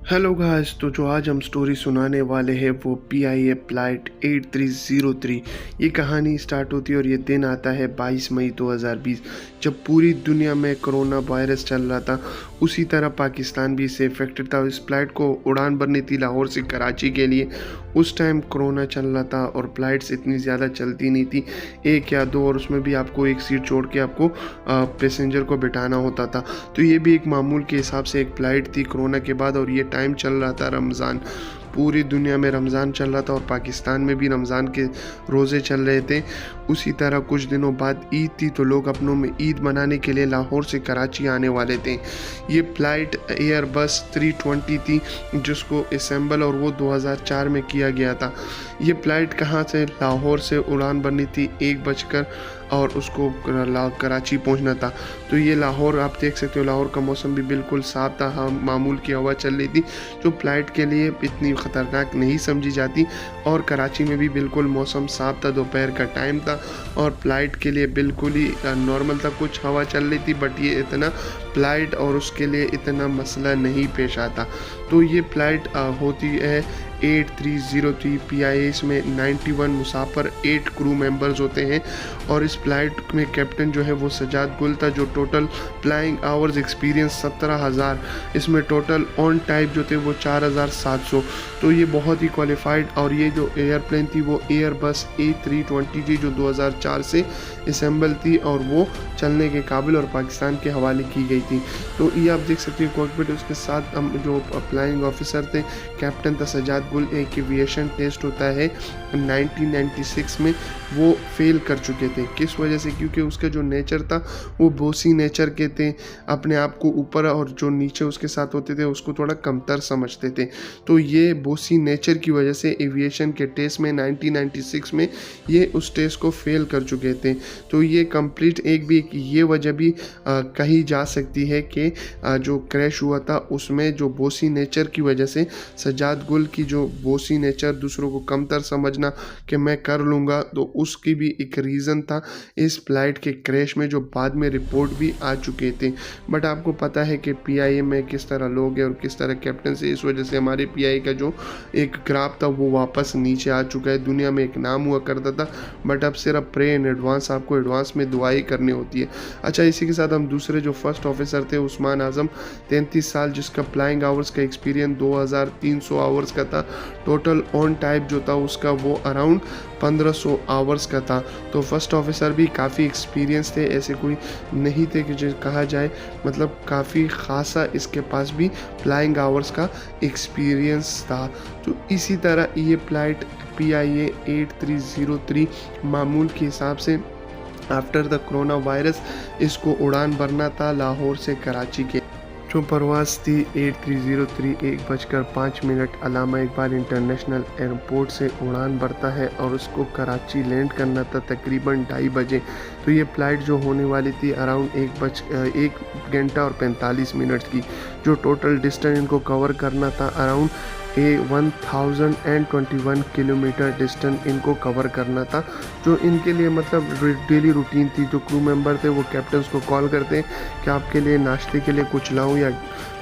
Hello guys, तो जो आज हम स्टोरी सुनाने वाले हैं वो PIA फ्लाइट 8303। ये कहानी स्टार्ट होती है और ये दिन आता है 22 मई 2020, जब पूरी दुनिया में कोरोना वायरस चल रहा था। उसी तरह पाकिस्तान भी इससे इफेक्टेड था। इस फ्लाइट को उड़ान भरनी थी लाहौर से कराची के लिए। उस टाइम कोरोना चल रहा था और फ्लाइट्स इतनी ज़्यादा चलती नहीं थी, एक या दो, और उसमें भी आपको एक सीट छोड़ के आपको पैसेंजर को बिठाना होता था। तो ये भी एक मामूल के हिसाब से एक फ़्लाइट थी कोरोना के बाद। और ये टाइम चल रहा था रमज़ान, पूरी दुनिया में रमज़ान चल रहा था और पाकिस्तान में भी रमज़ान के रोज़े चल रहे थे। उसी तरह कुछ दिनों बाद ईद थी, तो लोग अपनों में ईद मनाने के लिए लाहौर से कराची आने वाले थे। ये फ़्लाइट एयरबस 320 थी, जिसको असेंबल और वो 2004 में किया गया था। ये फ़्लाइट कहाँ से लाहौर से उड़ान भरनी थी 1 बजकर, और उसको कराची पहुंचना था। तो ये लाहौर आप देख सकते हो, लाहौर का मौसम भी बिल्कुल साफ था। हाँ, मामूल की हवा चल रही थी, जो फ्लाइट के लिए इतनी ख़तरनाक नहीं समझी जाती। और कराची में भी बिल्कुल मौसम साफ था, दोपहर का टाइम था और फ्लाइट के लिए बिल्कुल ही नॉर्मल था। कुछ हवा चल रही थी, बट ये इतना फ्लाइट और उसके लिए इतना मसला नहीं पेश आता। तो ये फ़्लाइट होती है 8303 PIA। इसमें 91 मुसाफिर, 8 क्रू मेंबर्स होते हैं। और इस फ्लाइट में कैप्टन जो है वो सजाद गुल था, जो टोटल फ्लाइंग आवर्स एक्सपीरियंस 17,000। इसमें टोटल ऑन टाइप जो थे वो 4,700। तो ये बहुत ही क्वालिफाइड। और ये जो एयरप्लेन थी वो एयरबस A320 थी, जो 2004 से असेंबल थी और वो चलने के काबिल और पाकिस्तान के हवाले की गई थी। तो ये आप देख सकते हैं कॉकपिट। उसके साथ हम जो फ्लाइंग ऑफिसर थे, कैप्टन था सजाद गुल। एक एविएशन टेस्ट होता है 1996 में, वो फेल कर चुके थे। किस वजह से? क्योंकि उसका जो नेचर था वो बोसी नेचर के थे, अपने आप को ऊपर और जो नीचे उसके साथ होते थे उसको थोड़ा कमतर समझते थे। तो ये बोसी नेचर की वजह से एविएशन के टेस्ट में 1996 में ये उस टेस्ट को फेल कर चुके थे। तो ये कंप्लीट एक भी ये वजह भी कही जा सकती है कि जो क्रैश हुआ था उसमें जो बोसी नेचर की वजह से, सजाद गुल की जो बोसी नेचर, दूसरों को कमतर समझना कि मैं कर लूँगा, तो उसकी भी एक रीज़न था इस फ्लाइट के क्रैश में, जो बाद में रिपोर्ट भी आ चुके थे। बट आपको पता है कि PIA में किस तरह लोग हैं और किस तरह कैप्टन से, इस वजह से हमारे PIA का जो एक ग्राफ था वो वापस नीचे आ चुका है। दुनिया में एक नाम हुआ करता था, बट अब सिर्फ प्रे इन एडवांस, आपको एडवांस में दुआई करनी होती है। अच्छा, इसी के साथ हम दूसरे जो फर्स्ट ऑफिसर थे, उस्मान आजम, 33 साल, जिसका फ्लाइंग आवर्स का एक्सपीरियंस 2300 आवर्स का था। टोटल ऑन टाइप जो था उसका वो अराउंड 1500 आवर्स का था। तो फर्स्ट ऑफिसर भी काफ़ी एक्सपीरियंस थे, ऐसे कोई नहीं थे कि जो कहा जाए, मतलब काफ़ी खासा इसके पास भी फ्लाइंग आवर्स का एक्सपीरियंस था। तो इसी तरह ये फ्लाइट PIA 8303 मामूल के हिसाब से आफ्टर द कोरोना वायरस इसको उड़ान भरना था लाहौर से कराची के। जो परवाज़ थी 8303 1:05 अलामा इकबाल इंटरनेशनल एयरपोर्ट से उड़ान भरता है और उसको कराची लैंड करना था तकरीबन 2:30 बजे। तो ये फ़्लाइट जो होने वाली थी अराउंड 1 घंटा और 45 मिनट की। जो टोटल डिस्टेंस इनको कवर करना था अराउंड 1021 किलोमीटर डिस्टेंस इनको कवर करना था। जो इनके लिए मतलब डेली रूटीन थी। जो क्रू मेंबर थे वो कैप्टन्स को कॉल करते हैं कि आपके लिए नाश्ते के लिए कुछ लाऊं या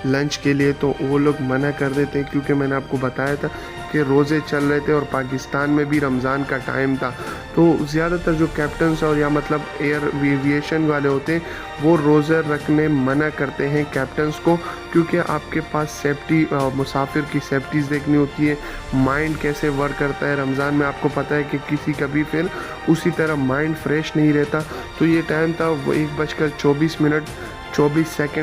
लंच के लिए, तो वो लोग मना कर देते हैं, क्योंकि मैंने आपको बताया था कि रोज़े चल रहे थे और पाकिस्तान में भी रमज़ान का टाइम था। तो ज़्यादातर जो कैप्टन्स और या मतलब एयर एविएशन वाले होते हैं वो रोज़े रखने मना करते हैं कैप्टन्स को, क्योंकि आपके पास सेफ्टी, मुसाफिर की सेफ्टीज़ देखनी होती है, माइंड कैसे वर्क करता है। रमज़ान में आपको पता है कि किसी का भी फिर उसी तरह माइंड फ्रेश नहीं रहता। तो ये टाइम था वो 1:24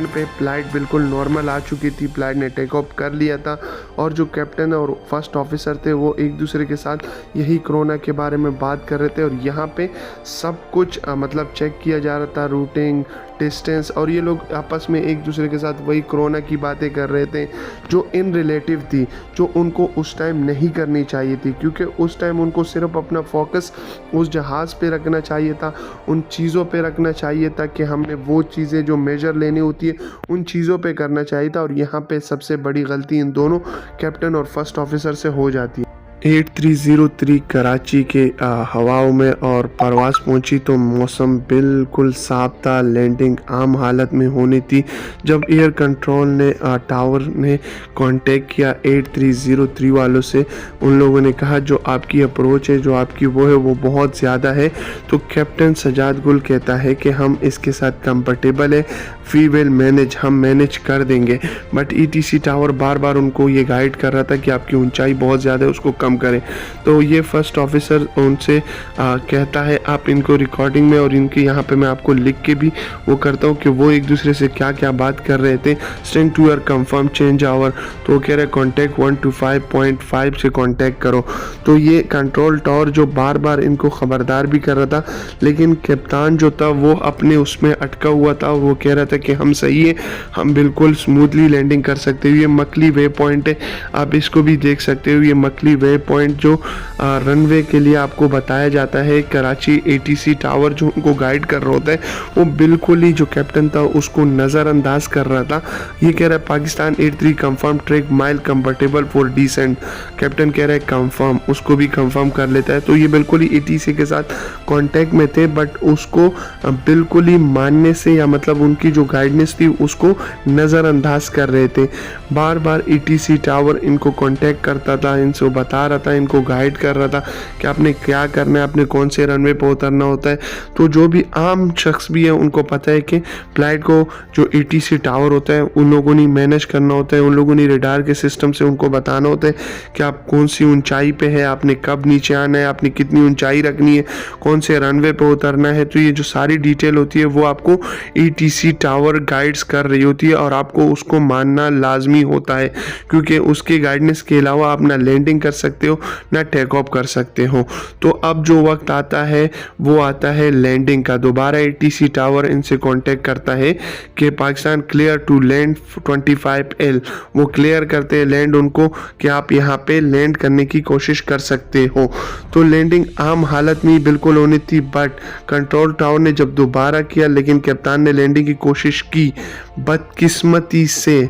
पे फ़्लाइट बिल्कुल नॉर्मल आ चुकी थी। फ़्लाइट ने टेक ऑफ कर लिया था और जो कैप्टन और फर्स्ट ऑफिसर थे वो एक दूसरे के साथ यही कोरोना के बारे में बात कर रहे थे। और यहाँ पे सब कुछ मतलब चेक किया जा रहा था, रूटिंग, डिस्टेंस, और ये लोग आपस में एक दूसरे के साथ वही कोरोना की बातें कर रहे थे जो इन रिलेटिव थी, जो उनको उस टाइम नहीं करनी चाहिए थी। क्योंकि उस टाइम उनको सिर्फ अपना फोकस उस जहाज़ पे रखना चाहिए था, उन चीज़ों पे रखना चाहिए था कि हमने वो चीज़ें जो मेजर लेनी होती है उन चीज़ों पे करना चाहिए था। और यहाँ पे सबसे बड़ी गलती इन दोनों कैप्टन और फर्स्ट ऑफिसर से हो जाती है। 8303 कराची के हवाओं में और परवाज़ पहुंची तो मौसम बिल्कुल साफ था। लैंडिंग आम हालत में होनी थी। जब एयर कंट्रोल ने टावर ने कांटेक्ट किया 8303 वालों से, उन लोगों ने कहा जो आपकी अप्रोच है, जो आपकी वो है, वो बहुत ज़्यादा है। तो कैप्टन सजाद गुल कहता है कि हम इसके साथ कंफर्टेबल है, वी विल मैनेज, हम मैनेज कर देंगे। बट ईटीसी टावर बार बार उनको ये गाइड कर रहा था कि आपकी ऊंचाई बहुत ज़्यादा है, उसको कम करें। तो ये फर्स्ट ऑफिसर उनसे कहता है, आप इनको रिकॉर्डिंग में और इनके यहाँ पे मैं आपको लिख के भी वो करता हूँ कि वो एक दूसरे से क्या क्या बात कर रहे थे। स्टेंग to your confirm change hour, तो वो कह रहे कॉन्टैक्ट 125.5 से कॉन्टैक्ट करो। तो ये कंट्रोल टावर जो बार बार इनको खबरदार भी कर रहा था, लेकिन कप्तान जो था वो अपने उसमें अटका हुआ था और वो कह रहा था कि हम सही है, हम बिल्कुल स्मूथली लैंडिंग कर सकते हो। ये मकली वे पॉइंट है, आप इसको भी देख सकते हो। ये मकली वे पॉइंट जो रनवे के लिए आपको बताया जाता है, कराची एटीसी टावर जो उनको गाइड कर रहा होता है, वो बिल्कुल ही जो कैप्टन था उसको नज़रअंदाज कर रहा था। ये कह रहा है Pakistan 83 confirm track mile comfortable for descent. Captain कह रहा है कंफर्म, उसको भी कंफर्म कर लेता है। तो ये बिल्कुल ही एटीसी के साथ कांटेक्ट में थे, बट उसको बिल्कुल ही मानने से, या मतलब उनकी जो गाइडेंस थी उसको नज़रअंदाज कर रहे थे। बार बार ईटीसी टावर इनको कांटेक्ट करता था, इनसे बता रहा था, इनको गाइड कर रहा था कि आपने क्या करना है, आपने कौन से रनवे पर उतरना होता है। तो जो भी आम शख्स भी है उनको पता है कि फ्लाइट को जो ईटीसी टावर होता है उन लोगों ने मैनेज करना होता है, उन लोगों ने रडार के सिस्टम से उनको बताना होता है कि आप कौन सी ऊंचाई पे है, आपने कब नीचे आना है, आपने कितनी ऊंचाई रखनी है, कौन से रनवे पे उतरना है। तो ये जो सारी डिटेल होती है वो आपको ईटीसी टावर गाइड्स कर रही होती है और आपको उसको मानना लाजमी होता है, क्योंकि उसके गाइडेंस के अलावा आप ना लैंडिंग कर सकते हो ना टेक ऑफ कर सकते हो। तो अब जो वक्त आता है वो आता है लैंडिंग का। दोबारा एटीसी टावर इनसे कांटेक्ट करता है कि Pakistan clear to land 25L। वो क्लियर करते हैं लैंड उनको कि आप यहाँ पे लैंड करने की कोशिश कर सकते हो। तो लैंडिंग आम हालत में बिल्कुल होनी थी, बट कंट्रोल टावर ने जब दोबारा किया, लेकिन कप्तान ने लैंडिंग की कोशिश की। बदकिस्मती से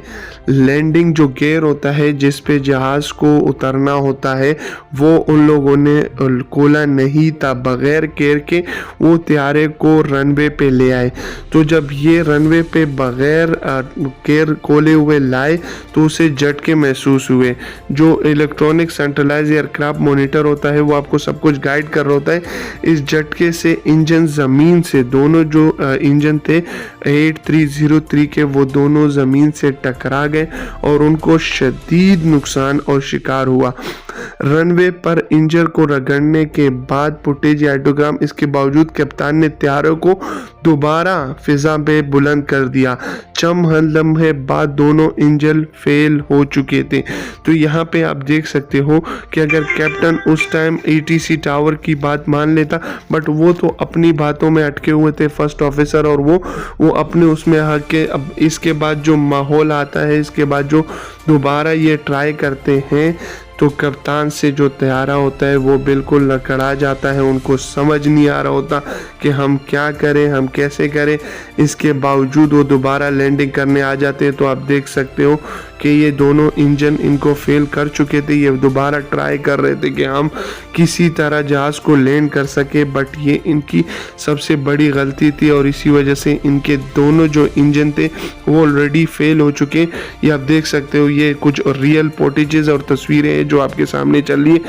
लैंडिंग जो गियर होता है जिस पे जहाज़ को उतरना होता है, वो उन लोगों ने खोला नहीं था। बगैर केयर के वो त्यारे को रनवे पे ले आए। तो जब ये रनवे पे बगैर केयर खोले हुए लाए तो उसे झटके महसूस हुए। जो इलेक्ट्रॉनिक सेंट्रलाइज एयरक्राफ्ट मॉनिटर होता है वो आपको सब कुछ गाइड कर रहा होता है। इस झटके से इंजन ज़मीन से, दोनों जो इंजन थे 8303 के, वो दोनों ज़मीन से टकरा गए और उनको शदीद नुकसान और शिकार हुआ। रनवे पर इंजन को रगड़ने के बाद फुटेज ऑडियोग्राम, इसके बावजूद कप्तान ने त्यारे को दोबारा फिजा पे बुलंद कर दिया। चंद लम्हे बाद दोनों इंजन फेल हो चुके थे। तो यहाँ पे आप देख सकते हो कि अगर कैप्टन उस टाइम एटीसी टावर की बात मान लेता, बट वो तो अपनी बातों में अटके हुए थे फर्स्ट ऑफिसर, और वो अपने उसमें हक के। अब इसके बाद जो माहौल आता है, इसके बाद जो दोबारा ये ट्राई करते हैं, तो कप्तान से जो त्यारा होता है वो बिल्कुल लकड़ा जाता है। उनको समझ नहीं आ रहा होता कि हम क्या करें, हम कैसे करें। इसके बावजूद वो दोबारा लैंडिंग करने आ जाते हैं। तो आप देख सकते हो कि ये दोनों इंजन इनको फेल कर चुके थे। ये दोबारा ट्राई कर रहे थे कि हम किसी तरह जहाज़ को लैंड कर सके, बट ये इनकी सबसे बड़ी गलती थी और इसी वजह से इनके दोनों जो इंजन थे वो ऑलरेडी फेल हो चुके। ये आप देख सकते हो, ये कुछ रियल फुटेजेस और तस्वीरें हैं जो आपके सामने चल रही है।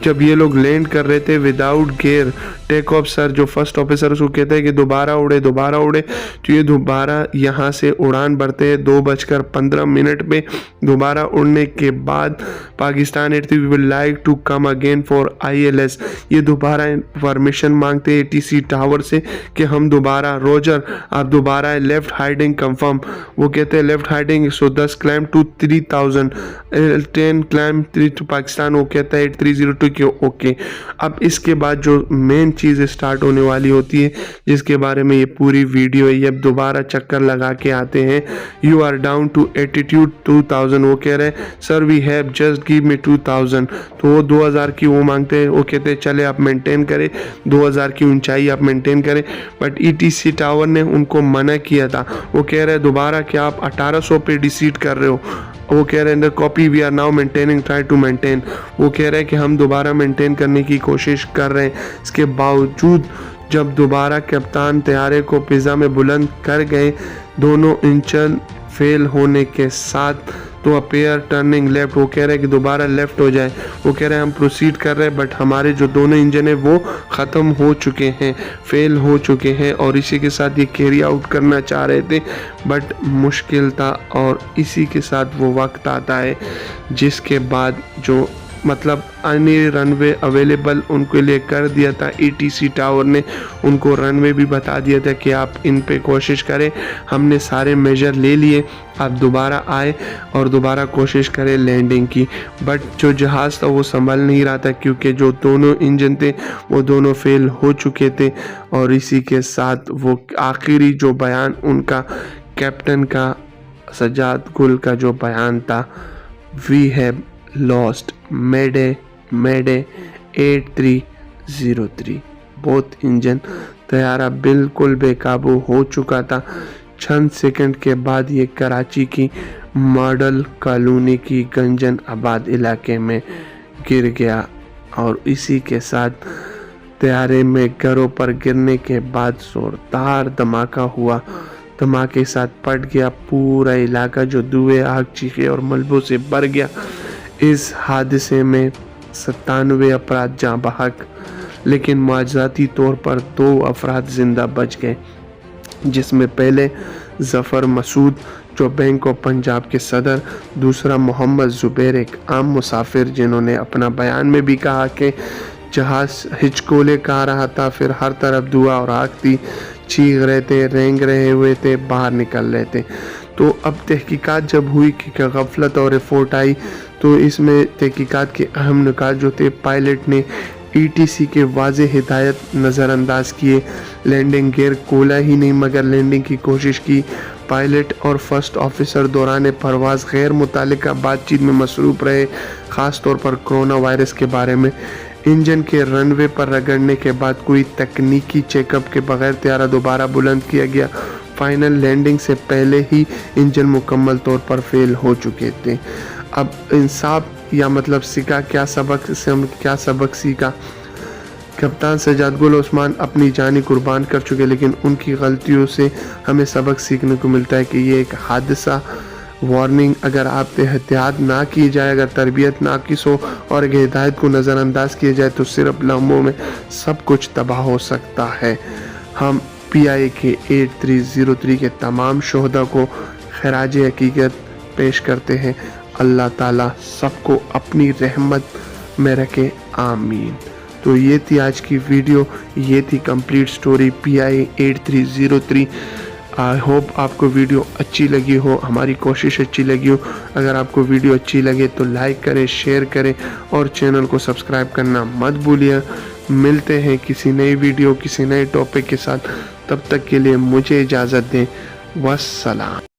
जब ये लोग लैंड कर रहे थे without gear take off, sir जो फर्स्ट ऑफिसर उसको कहते हैं कि दोबारा उड़े, दोबारा उड़े। तो ये दोबारा यहाँ से उड़ान भरते हैं 2:15 पे। दोबारा उड़ने के बाद Pakistan air force we will like to come again for ILS। ये दोबारा परमिशन मांगते हैं एटीसी टावर से कि हम दोबारा, रोजर आप दोबारा लेफ्ट हाइडिंग कंफर्म। वो कहते हैं left heading 110 climb to 3000, 10 climb 3 to Pakistan. वो कहता है 8302 के ओके। अब इसके बाद जो मेन चीज़ स्टार्ट होने वाली होती है, जिसके बारे में ये पूरी वीडियो है, ये दोबारा चक्कर लगा के आते हैं। You are down to altitude 2000। वो कह रहे हैं sir we have just give me 2000। तो वो 2000 की वो मांगते हैं। वो कहते हैं चले आप मेंटेन करें, 2000 की ऊंचाई आप मेंटेन करें। बट ईटीसी टावर ने उनको मना किया था। वो कह रहे हैं दोबारा क्या आप 1800 पे डिसीड कर रहे हो, वो कह रहे हैं under copy we are now maintaining try to maintain. वो कह रहे हैं कि हम दोबारा मेंटेन करने की कोशिश कर रहे हैं। इसके बावजूद जब दोबारा कप्तान तैयारे को फिजा में बुलंद कर गए, दोनों इंजन फेल होने के साथ तो अपेयर टर्निंग लेफ्ट, वो कह रहे हैं कि दोबारा लेफ्ट हो जाए। वो कह रहे हैं हम प्रोसीड कर रहे हैं बट हमारे जो दोनों इंजन है वो ख़त्म हो चुके हैं, फेल हो चुके हैं और इसी के साथ ये कैरी आउट करना चाह रहे थे बट मुश्किल था। और इसी के साथ वो वक्त आता है जिसके बाद जो मतलब अन्य रनवे अवेलेबल उनके लिए कर दिया था। ETC टावर ने उनको रनवे भी बता दिया था कि आप इन पे कोशिश करें, हमने सारे मेजर ले लिए, आप दोबारा आए और दोबारा कोशिश करें लैंडिंग की। बट जो जहाज़ था वो संभल नहीं रहा था क्योंकि जो दोनों इंजन थे वो दोनों फेल हो चुके थे। और इसी के साथ वो आखिरी जो बयान उनका कैप्टन का सज्जाद गुल का जो बयान था, we have lost mayday mayday 8303। Both engine, तैयारा बिल्कुल बेकाबू हो चुका था। चंद सेकंड के बाद ये कराची की मॉडल कॉलोनी की गंजन आबाद इलाके में गिर गया और इसी के साथ तैयारे में घरों पर गिरने के बाद जोरदार धमाका हुआ। धमाके के साथ पट गया पूरा इलाका जो धुएं, आग, चीखे और मलबों से भर गया। इस हादसे में 97 अफराद जाँ बहक, लेकिन मुआवजाती तौर पर 2 अफराद जिंदा बच गए, जिसमें पहले जफ़र मसूद जो बैंक ऑफ पंजाब के सदर, दूसरा मोहम्मद ज़ुबैर एक आम मुसाफिर जिन्होंने अपना बयान में भी कहा कि जहाज़ हिचकोले खा रहा था, फिर हर तरफ धुआं और आग थी, चीख रहे थे, रेंग रहे हुए थे, बाहर निकल रहे थे। तो अब तहकीकात जब हुई कि गफलत और रिपोर्ट आई तो इसमें तहकीकात के अहम निकात जो थे, पायलट ने ETC के वाज़े हिदायत नज़रअंदाज किए, लैंडिंग गियर खोला ही नहीं मगर लैंडिंग की कोशिश की। पायलट और फर्स्ट ऑफिसर दौरान परवाज़ गैर मुतालिका बातचीत में मसरूफ़ रहे, ख़ास तौर पर कोरोना वायरस के बारे में। इंजन के रनवे पर रगड़ने के बाद कोई तकनीकी चेकअप के बगैर तैयारा दोबारा बुलंद किया गया। फाइनल लैंडिंग से पहले ही इंजन मुकम्मल तौर पर फेल हो चुके थे। अब इंसाफ या मतलब सीखा क्या सबक से, हम क्या सबक सीखा? कप्तान सज्जाद गुल उस्मान अपनी जानी कुर्बान कर चुके, लेकिन उनकी गलतियों से हमें सबक सीखने को मिलता है कि ये एक हादसा वार्निंग, अगर आप एहतियात ना की जाए, अगर तरबियत नाकिस हो और अगर हिदायत को नज़रअंदाज किया जाए तो सिर्फ लम्हों में सब कुछ तबाह हो सकता है। हम PIA के 8303 के तमाम शोहदा को खराज हकीकत पेश करते हैं। अल्लाह ताला सबको अपनी रहमत में रखे, आमीन। तो ये थी आज की वीडियो, ये थी complete story PIA 8303। I hope आपको वीडियो अच्छी लगी हो, हमारी कोशिश अच्छी लगी हो। अगर आपको वीडियो अच्छी लगे तो लाइक करें, शेयर करें और चैनल को सब्सक्राइब करना मत भूलिए। मिलते हैं किसी नई वीडियो, किसी नए टॉपिक के साथ। तब तक के लिए मुझे इजाज़त दें। वस्सलाम।